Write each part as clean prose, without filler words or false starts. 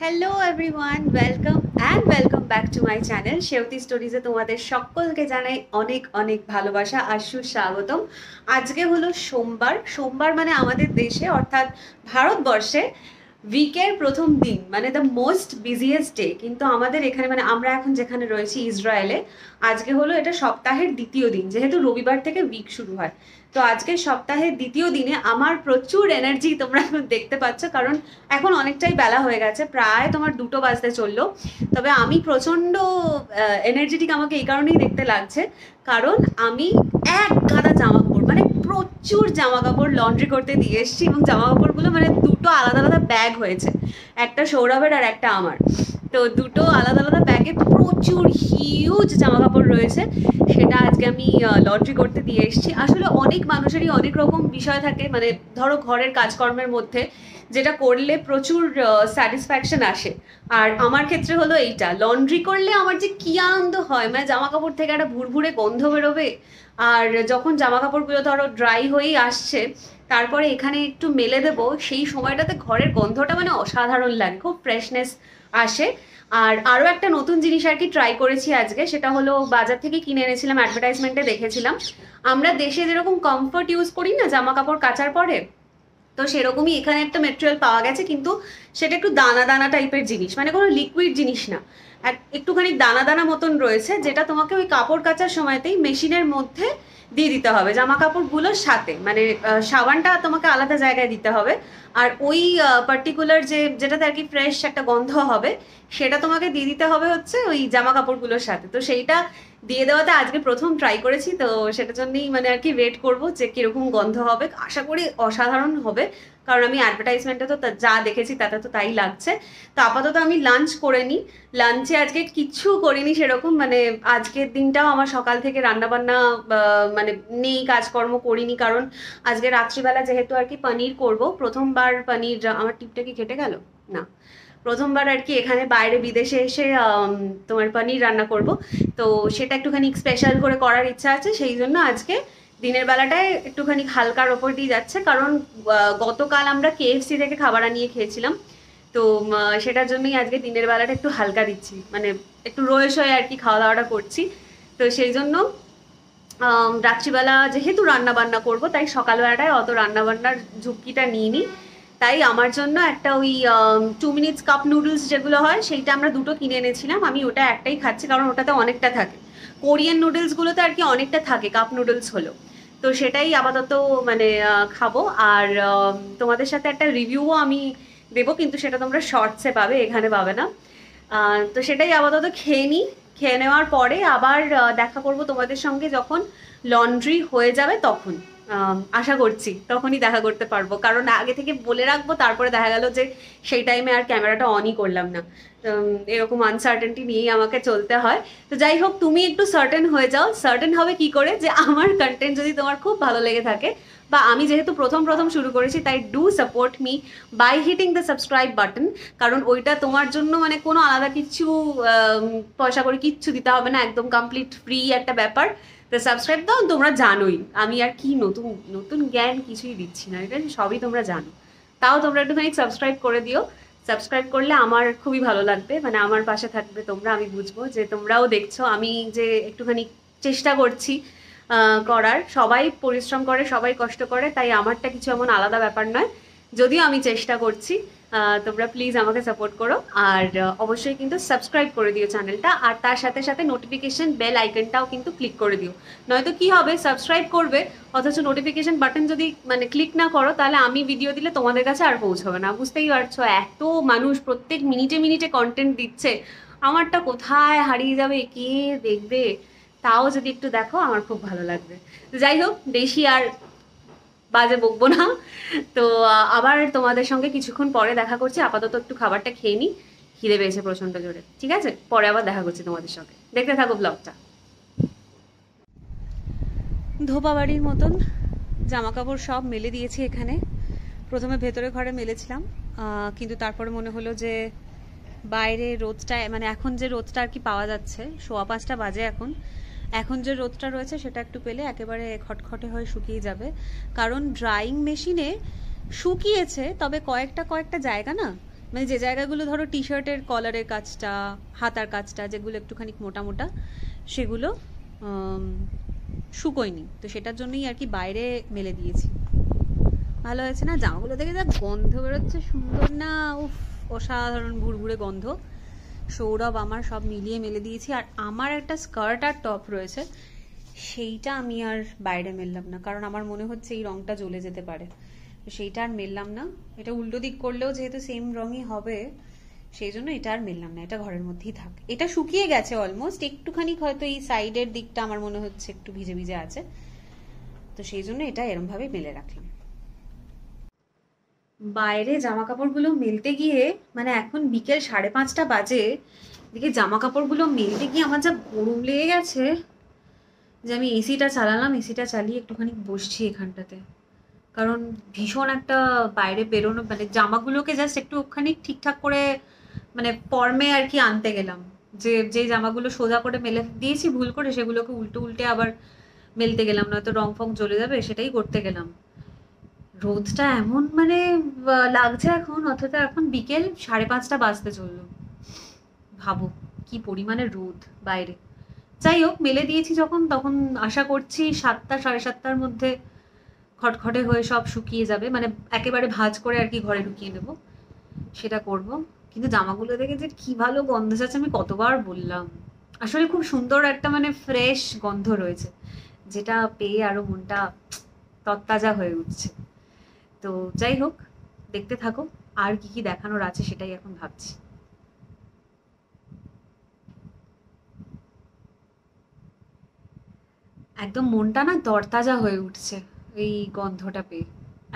Hello everyone, welcome back to my channel Sheoti স্টোরিজে তোমাদের সকলকে জানাই অনেক অনেক ভালোবাসা আর সুস্বাগতম। আজকে হলো সোমবার। সোমবার মানে আমাদের দেশে অর্থাৎ ভারতবর্ষে উইকের প্রথম দিন, মানে দ্য মোস্ট বিজিয়েস্ট ডে। কিন্তু আমাদের এখানে মানে আমরা এখন যেখানে রয়েছি ইসরায়েলে, আজকে হলো এটা সপ্তাহের দ্বিতীয় দিন, যেহেতু রবিবার থেকে উইক শুরু হয়। তো আজকে সপ্তাহের দ্বিতীয় দিনে আমার প্রচুর এনার্জি তোমরা এখন দেখতে পাচ্ছ, কারণ এখন অনেকটাই বেলা হয়ে গেছে, প্রায় তোমার 2টো বাজতে চললো। তবে আমি প্রচণ্ড এনার্জেটিক আমাকে এই কারণেই দেখতে লাগছে, কারণ আমি এক গাদা জামা কাপড়, মানে প্রচুর জামা কাপড় লন্ড্রি করতে দিয়ে এসেছি, এবং জামা কাপড়গুলো মানে দুটো আলাদা আলাদা ব্যাগ হয়েছে, একটা সৌরভের আর একটা আমার। তো দুটো আলাদা আলাদা ব্যাগে প্রচুর হিউজ জামা কাপড় রয়েছে, সেটা আজকে আমি লন্ড্রি করতে দিয়ে এসেছি। আসলে অনেক মানুষেরই অনেক রকম বিষয় থাকে, মানে ধরো ঘরের কাজকর্মের মধ্যে যেটা করলে প্রচুর স্যাটিসফ্যাকশন আসে। আর আমার ক্ষেত্রে হলো এইটা, লন্ড্রি করলে আমার যে কি আনন্দ হয়, মানে জামা কাপড় থেকে একটা ভুরভুরে গন্ধ বেরোবে, আর যখন জামা কাপড়গুলো ধরো ড্রাই হয়েই আসছে, তারপরে এখানে একটু মেলে দেবো, সেই সময়টাতে ঘরের গন্ধটা মানে অসাধারণ লাগে, খুব ফ্রেশনেস আসে। আর আরও একটা নতুন জিনিস আর কি ট্রাই করেছি আজকে, সেটা হলো বাজার থেকে কিনে এনেছিলাম, অ্যাডভার্টাইজমেন্টে দেখেছিলাম। আমরা দেশে যেরকম কমফর্ট ইউজ করি না জামা কাপড় কাচার পরে, তো সেরকমই এখানে একটা মেটেরিয়াল পাওয়া গেছে, কিন্তু সেটা একটু দানা দানা টাইপের জিনিস, মানে কোনো লিকুইড জিনিস না, একটুখানি দানা দানা মতন রয়েছে, যেটা তোমাকে ওই কাপড় কাচার সময়তেই মেশিনের মধ্যে দিয়ে দিতে হবে জামা কাপড়গুলোর সাথে, মানে সাবানটা তোমাকে আলাদা জায়গায় দিতে হবে, আর ওই পার্টিকুলার যেটাতে আর কি ফ্রেশ একটা গন্ধ হবে, সেটা তোমাকে দিয়ে দিতে হবে হচ্ছে ওই জামা কাপড়গুলোর সাথে। তো সেইটা দিয়ে দেওয়াতে আজকে প্রথম ট্রাই করেছি, তো সেটার জন্যই মানে আর কি ওয়েট করবো যে কিরকম গন্ধ হবে। আশা করি অসাধারণ হবে, কারণ আমি অ্যাডভার্টাইজমেন্টে তো যা দেখেছি তাতে তো তাই লাগছে। তো আপাতত আমি লাঞ্চ করে নিই। লাঞ্চে আজকে কিচ্ছু করিনি সেরকম, মানে আজকের দিনটাও আমার সকাল থেকে রান্নাবান্না মানে নেই, কাজকর্ম করিনি, কারণ আজকে রাত্রিবেলা যেহেতু আর কি পনির করব, প্রথমবার পনির। আমার টিপটা কি কেটে গেল? না, প্রথমবার আর কি এখানে বাইরে বিদেশে এসে তোমার পনির রান্না করব। তো সেটা একটুখানি স্পেশাল করে করার ইচ্ছা আছে, সেই জন্য আজকে দিনের বেলাটায় একটুখানি হালকার ওপর দিয়ে যাচ্ছে, কারণ গতকাল আমরা কেএফসি থেকে খাবার আনিয়ে খেয়েছিলাম। তো সেটার জন্যই আজকে দিনের বেলাটা একটু হালকা দিচ্ছি, মানে একটু রয়েস হয়ে আর কি খাওয়া দাওয়াটা করছি। তো সেই জন্য রাত্রিবেলা যেহেতু রান্না বান্না করবো, তাই সকালবেলাটায় অত রান্না বান্নার ঝুঁকিটা নিই নি। তাই আমার জন্য একটা ওই 2 মিনিটস কাপ নুডলস যেগুলো হয়, সেইটা আমরা দুটো কিনে এনেছিলাম, আমি ওটা একটাই খাচ্ছি, কারণ ওটাতে অনেকটা থাকে। কোরিয়ান নুডলসগুলোতে আর কি অনেকটা থাকে, কাপ নুডলস হলো। তো সেটাই আপাতত মানে খাবো। আর তোমাদের সাথে একটা রিভিউও আমি দেবো, কিন্তু সেটা তোমরা শর্টসে পাবে, এখানে পাবে না। তো সেটাই আপাতত খেয়ে নিই। খেয়ে নেওয়ার পরে আবার দেখা করব তোমাদের সঙ্গে যখন লন্ড্রি হয়ে যাবে, তখন আশা করছি তখনই দেখা করতে পারবো, কারণ আগে থেকে বলে রাখবো, তারপরে দেখা গেল যে সেই টাইমে আর ক্যামেরাটা অনই করলাম না। এরকম আনসার্টেনটি নিয়েই আমাকে চলতে হয়। তো যাই হোক, তুমি একটু সার্টেন হয়ে যাও। সার্টেন হবে কি করে যে আমার কন্টেন্ট যদি তোমার খুব ভালো লেগে থাকে, বা আমি যেহেতু প্রথম প্রথম শুরু করেছি, তাই do support me by hitting the subscribe button. কারণ ওইটা তোমার জন্য মানে কোনো আলাদা কিছু পয়সা করে কিচ্ছু দিতে হবে না, একদম কমপ্লিট ফ্রি একটা ব্যাপার। তো সাবস্ক্রাইব দাও, তোমরা জানোই আমি আর কি নতুন নতুন জ্ঞান কিছুই দিচ্ছি না, এটা সবই তোমরা জানো। তাও তোমরা একটুখানি সাবস্ক্রাইব করে দিও। সাবস্ক্রাইব করলে আমার খুবই ভালো লাগবে, মানে আমার পাশে থাকবে তোমরা, আমি বুঝবো যে তোমরাও দেখছো আমি যে একটুখানি চেষ্টা করছি করার। সবাই পরিশ্রম করে, সবাই কষ্ট করে, তাই আমারটা কিছু এমন আলাদা ব্যাপার নয়। যদিও আমি চেষ্টা করছি, তোমরা প্লিজ আমাকে সাপোর্ট করো। আর অবশ্যই কিন্তু সাবস্ক্রাইব করে দিও চ্যানেলটা, আর তার সাথে সাথে নোটিফিকেশন বেল আইকনটাও কিন্তু ক্লিক করে দিও। নয়তো কি হবে, সাবস্ক্রাইব করবে অথচ নোটিফিকেশন বাটন যদি মানে ক্লিক না করো, তাহলে আমি ভিডিও দিলে তোমাদের কাছে আর পৌঁছবে না। বুঝতেই পারছো, এত মানুষ প্রত্যেক মিনিটে মিনিটে কন্টেন্ট দিচ্ছে, আমারটা কোথায় হারিয়ে যাবে, কে দেখবে? তাও যদি একটু দেখো আমার খুব ভালো লাগবে। তো যাই হোক, বেশি আর বাজে বকবো না। তো আবার তোমাদের সঙ্গে কিছুক্ষণ পরে দেখা করছি, আপাতত একটু খাবারটা খেয়ে নিই, খিদে পেয়েছে প্রচন্ড জোরে। ঠিক আছে, পরে আবার দেখা করছি তোমাদের সঙ্গে, দেখতে থাকো ব্লগটা। ধোপা বাড়ির মতন জামা কাপড় সব মেলে দিয়েছি এখানে। প্রথমে ভেতরে ঘরে মেলেছিলাম, কিন্তু তারপরে মনে হলো যে বাইরে রোদটা, মানে এখন যে রোদটা আর কি পাওয়া যাচ্ছে, 5:15 বাজে এখন, এখন যে রোদটা রয়েছে সেটা একটু পেলে একেবারে খটখটে হয়ে শুকিয়ে যাবে। কারণ ড্রাইং মেশিনে শুকিয়েছে, তবে কয়েকটা কয়েকটা জায়গা না মানে যে জায়গাগুলো ধরো টি শার্টের কলারের কাজটা, হাতার কাজটা যেগুলো একটুখানি মোটা মোটা, সেগুলো শুকোয়নি, তো সেটার জন্যই আর কি বাইরে মেলে দিয়েছি। ভালো হয়েছে না? জামাগুলো থেকে যা গন্ধ বেরোচ্ছে, সুন্দর না? উফ, অসাধারণ ভুরভুরে গন্ধ। সৌরভ আমার সব মিলিয়ে মেলে দিয়েছি। আর আমার একটা স্কার্ট আর টপ রয়েছে, সেইটা আমি আর বাইরে মেললাম না, কারণ আমার মনে হচ্ছে এই রংটা জ্বলে যেতে পারে, সেইটা আর মেললাম না। এটা উল্টো দিক করলেও যেহেতু সেম রঙই হবে, সেই জন্য এটা আর মেললাম না, এটা ঘরের মধ্যেই থাক। এটা শুকিয়ে গেছে অলমোস্ট, একটুখানি হয়তো এই সাইডের দিকটা আমার মনে হচ্ছে একটু ভিজে ভিজে আছে, তো সেই জন্য এটা এরম ভাবে মেলে রাখলাম। বাইরে জামা কাপড়গুলো মেলতে গিয়ে, মানে এখন বিকেল 5:30 বাজে, এদিকে জামা কাপড়গুলো মেলতে গিয়ে আমার যা গরম লেগে গেছে যে আমি এসিটা চালালাম, এসিটা চালিয়ে একটুখানি বসছি এখানটাতে, কারণ ভীষণ একটা বাইরে বেরোনো, মানে জামাগুলোকে জাস্ট একটুখানি ঠিকঠাক করে মানে ফর্মে আর কি আনতে গেলাম। যে জামাগুলো সোজা করে মেলে দিয়েছি ভুল করে, সেগুলোকে উল্টে আবার মেলতে গেলাম, নয়তো রং ফং চলে যাবে, সেটাই করতে গেলাম। রোদটা এমন মানে লাগছে এখন, অথচ এখন বিকেল 5:30 বাজতে চললো। ভাবো কি পরিমাণে রোদ বাইরে। যাই হোক, মেলে দিয়েছি যখন, তখন আশা করছি 7টা 7:30টার মধ্যে খটখটে হয়ে সব শুকিয়ে যাবে, মানে একেবারে ভাঁজ করে আর কি ঘরে ঢুকিয়ে নেব, সেটা করব। কিন্তু জামাগুলো দেখে যে কি ভালো গন্ধ যাচ্ছে, আমি কতবার বললাম। আসলে খুব সুন্দর একটা মানে ফ্রেশ গন্ধ রয়েছে, যেটা পেয়ে আরো মনটা তরতাজা হয়ে উঠছে। তো যাই হোক, দেখতে থাকো, আর কি কি দেখানোর আছে সেটাই এখন ভাবছি। একদম মনটা না তরতাজা হয়ে উঠছে এই গন্ধটা পেয়ে,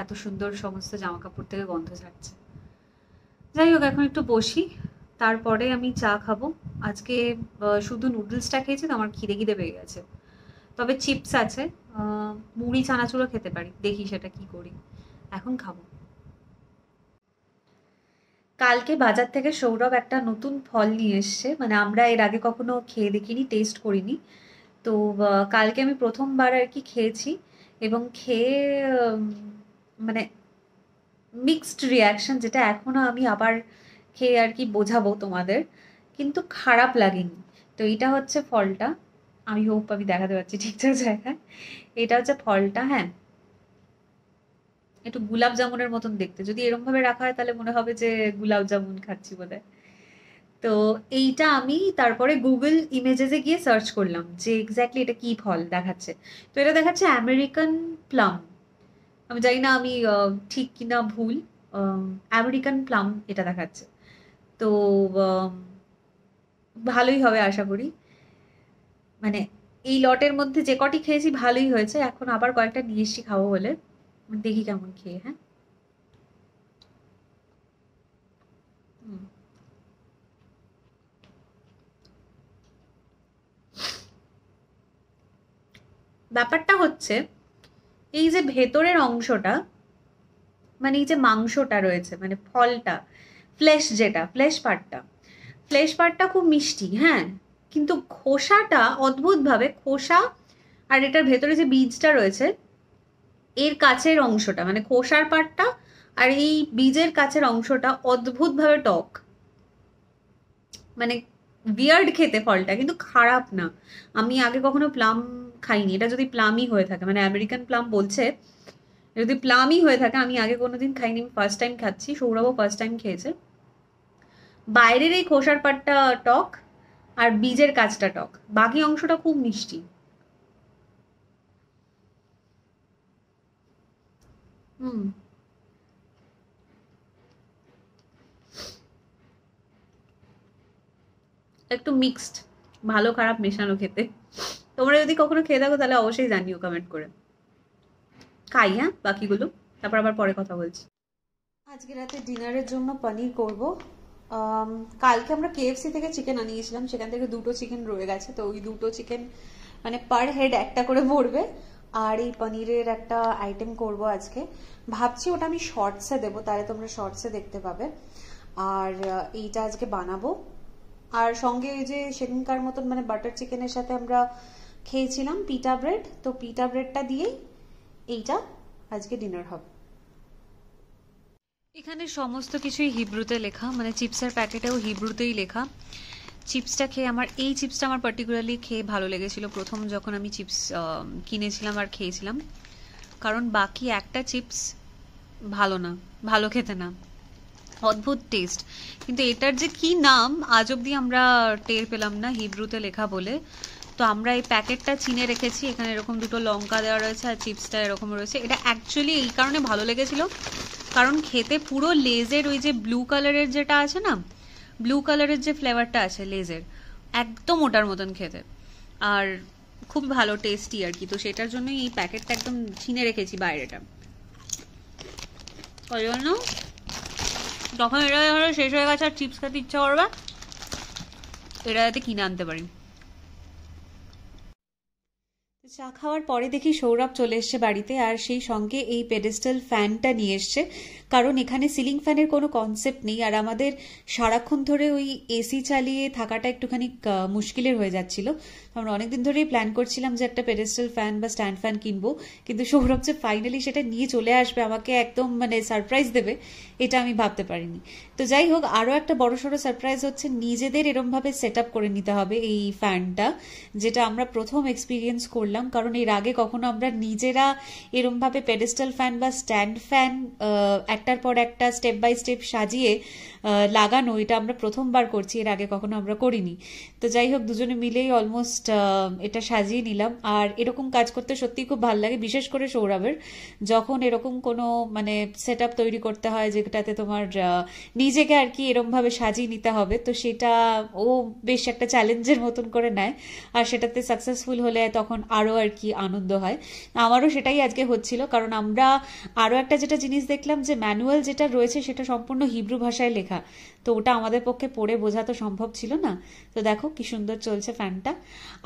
এত সুন্দর সমস্ত জামা কাপড় থেকে গন্ধ ছাড়ছে। যাই হোক, এখন একটু বসি, তারপরে আমি চা খাবো। আজকে শুধু নুডলসটা খেয়েছি তো আমার খিদে পেয়ে গেছে। তবে চিপস আছে, মুড়ি চানাচুরও খেতে পারি, দেখি সেটা কি করি, এখন খাবো। কালকে বাজার থেকে সৌরভ একটা নতুন ফল নিয়ে এসছে, মানে আমরা এর আগে কখনো খেয়ে দেখিনি, টেস্ট করিনি। তো কালকে আমি প্রথমবার আর কি খেয়েছি, এবং খেয়ে মানে মিক্সড রিয়াকশন, যেটা এখনো আমি আবার খেয়ে আর কি বোঝাবো তোমাদের, কিন্তু খারাপ লাগেনি। তো এটা হচ্ছে ফলটা, আমি হোপ আমি দেখাতে পারছি ঠিকঠাক জায়গায়। এটা হচ্ছে ফলটা, হ্যাঁ, একটু গুলাব জামুনের মতন দেখতে, যদি এরকম ভাবে রাখা হয় তাহলে মনে হবে যে গুলাব জামুন খাচ্ছি বোধহয়। তো এইটা আমি তারপরে গুগল ইমেজেসে গিয়ে সার্চ করলাম যে এক্স্যাক্টলি এটা কি ফল দেখাচ্ছে। তো এটা দেখাচ্ছে আমেরিকান প্লাম। আমি জানি না আমি ঠিক কিনা ভুল, আমেরিকান প্লাম এটা দেখাচ্ছে। তো ভালোই হবে আশা করি, মানে এই লটের মধ্যে যে কটি খেয়েছি ভালোই হয়েছে, এখন আবার কয়েকটা নিয়ে এসছি খাবো বলে, দেখি কেমন খেয়ে। হ্যাঁ, ব্যাপারটা হচ্ছে এই যে ভেতরের অংশটা, মানে এই যে মাংসটা রয়েছে, মানে ফলটা, ফ্লেশ পার্টটা খুব মিষ্টি, হ্যাঁ, কিন্তু খোসাটা অদ্ভুত ভাবে, খোসা আর এটার ভেতরে যে বীজটা রয়েছে, এর কাছের অংশটা মানে খোসার পার্টটা আর এই বীজের কাছের অংশটা অদ্ভুত ভাবে টক, মানে বিয়ার্ড খেতে ফলটা, কিন্তু খারাপ না। আমি আগে কখনো প্লাম খাইনি, এটা যদি প্লামই হয়ে থাকে, মানে আমেরিকান প্লাম বলছে, যদি প্লামই হয়ে থাকে, আমি আগে কোনোদিন খাইনি, ফার্স্ট টাইম খাচ্ছি, সৌরভও ফার্স্ট টাইম খেয়েছে। বাইরের এই খোসার পাটটা টক আর বীজের কাছটা টক, বাকি অংশটা খুব মিষ্টি। হুম, একটু মিক্সড, ভালো খারাপ মেশানো খেতে। তোমরা যদি কখনো খেয়ে থাকো তাহলে অবশ্যই জানিও কমেন্ট করে। খাই, হ্যাঁ, বাকিগুলো তারপর আবার পরে কথা বলছি। আজকে রাতে ডিনারের জন্য পনির করব। কালকে আমরা কেএফসি থেকে চিকেন আনিয়েছিলাম, সেখান থেকে 2টো চিকেন রয়ে গেছে, তো ওই 2টো চিকেন মানে পার হেড একটা করে পড়বে। আর এই পনিরের একটা আইটেম করব আজকে, ভাবছি ওটা আমি শর্টসে দেবো, তাহলে তোমরা শর্টসে দেখতে পাবে। আর এইটা আজকে বানাবো। আর সঙ্গে ওই যে সেদিনকার মতন মানে বাটার চিকেনের সাথে আমরা খেয়েছিলাম পিটা ব্রেড, তো পিটা ব্রেডটা দিয়েই এইটা আজকে ডিনার হবে। এখানে সমস্ত কিছুই হিব্রুতে লেখা, মানে চিপসের প্যাকেটেও হিব্রুতেই লেখা। চিপসটা খেয়ে এই চিপসটা আমার পার্টিকুলারলি খেয়ে ভালো লেগেছিল প্রথম যখন আমি চিপস কিনেছিলাম আর খেয়েছিলাম, কারণ বাকি একটা চিপস ভালো না, ভালো খেতে না, অদ্ভুত টেস্ট। কিন্তু এটার যে কি নাম আজ অব্দি আমরা টের পেলাম না হিব্রুতে লেখা বলে। তো আমরা এই প্যাকেটটা চিনে রেখেছি, এখানে এরকম দুটো লঙ্কা দেওয়া রয়েছে আর চিপসটা এরকম রয়েছে। এটা অ্যাকচুয়ালি এই কারণে ভালো লেগেছিল কারণ খেতে পুরো লেজের ওই যে ব্লু কালারের যেটা আছে না, ব্লু কালারের যে ফ্লেভারটা আছে লেজের, একদম ওটার মতন খেতে, আর খুব ভালো টেস্টি আর কি। তো সেটার জন্যই এই প্যাকেটটা একদম চিনে রেখেছি বাইরেটা, ওই জন্য যখন এটা শেষ হয়ে গেছে আর চিপস খেতে ইচ্ছা করবে এটা যাতে কিনে আনতে পারি। চা খাওয়ার পরে দেখি সৌরভ চলে এসছে বাড়িতে, আর সেই সঙ্গে এই পেডেস্টাল ফ্যানটা নিয়ে এসছে, কারণ এখানে সিলিং ফ্যানের কোনো কনসেপ্ট নেই, আর আমাদের সারাক্ষণ ধরে ওই এসি চালিয়ে থাকাটা একটুখানি মুশকিলের হয়ে যাচ্ছিল। আমরা অনেকদিন ধরেই প্ল্যান করছিলাম যে একটা পেডেস্টাল ফ্যান বা স্ট্যান্ড ফ্যান কিনবো, কিন্তু সৌরভ যে ফাইনালি সেটা নিয়ে চলে আসবে, আমাকে একদম মানে সারপ্রাইজ দেবে, এটা আমি ভাবতে পারিনি। তো যাই হোক, আরও একটা বড়সড় সারপ্রাইজ হচ্ছে নিজেদের এরমভাবে সেট আপ করে নিতে হবে এই ফ্যানটা, যেটা আমরা প্রথম এক্সপিরিয়েন্স করলাম, কারণ এর আগে কখনো আমরা নিজেরা এরমভাবে পেডেস্টাল ফ্যান বা স্ট্যান্ড ফ্যান একটার পর একটা স্টেপ বাই স্টেপ সাজিয়ে লাগানো, এটা আমরা প্রথমবার করছি, এর আগে কখনো আমরা করিনি। তো যাই হোক, দুজনে মিলেই অলমোস্ট এটা সাজিয়ে নিলাম, আর এরকম কাজ করতে সত্যিই খুব ভালো লাগে, বিশেষ করে সৌরভের যখন এরকম কোনো মানে সেট আপ তৈরি করতে হয় যেটাতে তোমার নিজেকে আর কি এরমভাবে সাজিয়ে নিতে হবে, তো সেটা ও বেশ একটা চ্যালেঞ্জের মতন করে নেয়, আর সেটাতে সাকসেসফুল হলে তখন আরও আর কি আনন্দ হয়। আমারও সেটাই আজকে হচ্ছিল, কারণ আমরা আরও একটা যেটা জিনিস দেখলাম যে ম্যানুয়াল যেটা রয়েছে সেটা সম্পূর্ণ হিব্রু ভাষায় লেখা, তো ওটা আমাদের পক্ষে পড়ে বোঝা তো সম্ভব ছিল না। তো দেখো কি সুন্দর চলছে ফ্যানটা।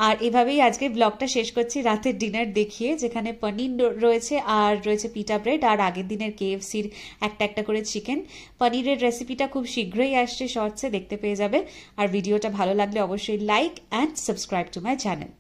আর এভাবেই আজকে ব্লগটা শেষ করছি রাতের ডিনার দেখিয়ে, যেখানে পনির রয়েছে আর রয়েছে পিটা ব্রেড, আর আগের দিনের KFCর একটা একটা করে চিকেন। পনিরের রেসিপিটা খুব শীঘ্রই আসছে শর্টসে, দেখতে পেয়ে যাবে। আর ভিডিওটা ভালো লাগলে অবশ্যই like and subscribe to my channel.